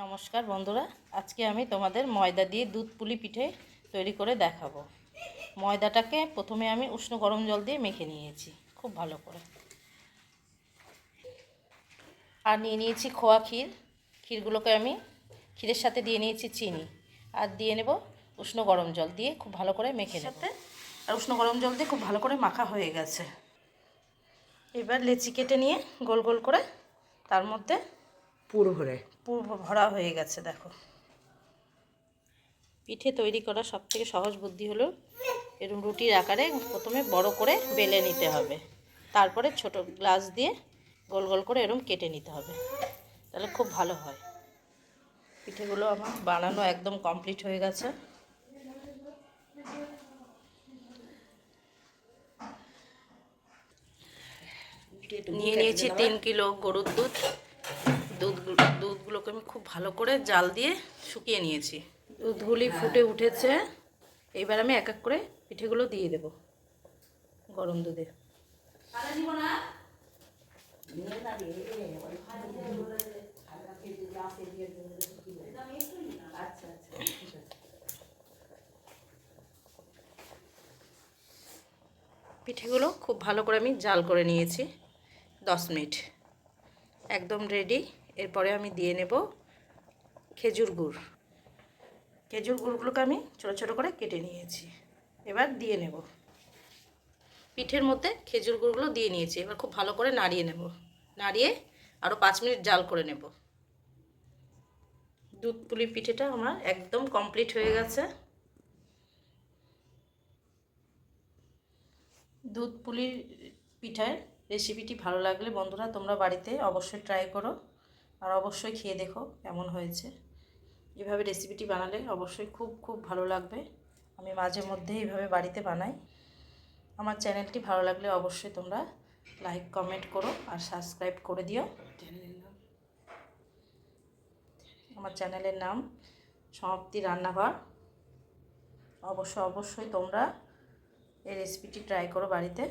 নমস্কার বন্ধুরা, আজকে আমি তোমাদের ময়দা দিয়ে দুধ পুলি পিঠে তৈরি করে দেখাবো। ময়দাটাকে প্রথমে আমি উষ্ণ গরম জল দিয়ে মেখে নিয়েছি খুব ভালো করে, আর নিয়ে নিয়েছি খোয়া ক্ষীর। ক্ষীরগুলোকে আমি ক্ষীরের সাথে দিয়ে নিয়েছি চিনি, আর দিয়ে নেব উষ্ণ গরম জল দিয়ে খুব ভালো করে মেখে নেব। আর উষ্ণ গরম জল দিয়ে খুব ভালো করে মাখা হয়ে গেছে। এবার লেচি কেটে নিয়ে গোল গোল করে তার মধ্যে পুর ভরা হয়ে গেছে। দেখো, পিঠে তৈরি করা সবথেকে সহজ বুদ্ধি হলো এরকম রুটির আকারে প্রথমে বড় করে বেলে নিতে হবে, তারপরে ছোট গ্লাস দিয়ে গোল গোল করে এরকম কেটে নিতে হবে, তাহলে খুব ভালো হয়। পিঠেগুলো আমার বানানো একদম কমপ্লিট হয়ে গেছে। নিয়ে নিয়েছি 3 কিলো গরুর দুধ। দুধগুলোকে আমি খুব ভালো করে জাল দিয়ে শুকিয়ে নিয়েছি। দুধগুলি ফুটে উঠেছে। এইবার আমি এক এক করে পিঠেগুলো দিয়ে দেব গরম দুধে। পিঠেগুলো খুব ভালো করে আমি জাল করে নিয়েছি 10 মিনিট, একদম রেডি। এরপরে আমি দিয়ে নেব খেজুর গুড়। খেজুর গুড়গুলোকে আমি ছোটো ছোটো করে কেটে নিয়েছি, এবার দিয়ে নেব। পিঠের মধ্যে খেজুর গুড়গুলো দিয়ে নিয়েছি, এবার খুব ভালো করে নাড়িয়ে নেব। নাড়িয়ে আরও 5 মিনিট জাল করে নেব। দুধ পুলি পিঠেটা আমার একদম কমপ্লিট হয়ে গেছে। দুধ পুলির পিঠার রেসিপিটি ভালো লাগলে বন্ধুরা তোমরা বাড়িতে অবশ্যই ট্রাই করো, আর অবশ্যই খেয়ে দেখো কেমন হয়েছে। এভাবে রেসিপিটি বানালে অবশ্যই খুব খুব ভালো লাগবে। আমি মাঝে মধ্যে এইভাবে বাড়িতে বানাই। আমার চ্যানেলটি ভালো লাগলে অবশ্যই তোমরা লাইক কমেন্ট করো আর সাবস্ক্রাইব করে দিও। আমার চ্যানেলের নাম সমাপ্তি রান্নাঘর। অবশ্যই তোমরা এই রেসিপিটি ট্রাই করো বাড়িতে।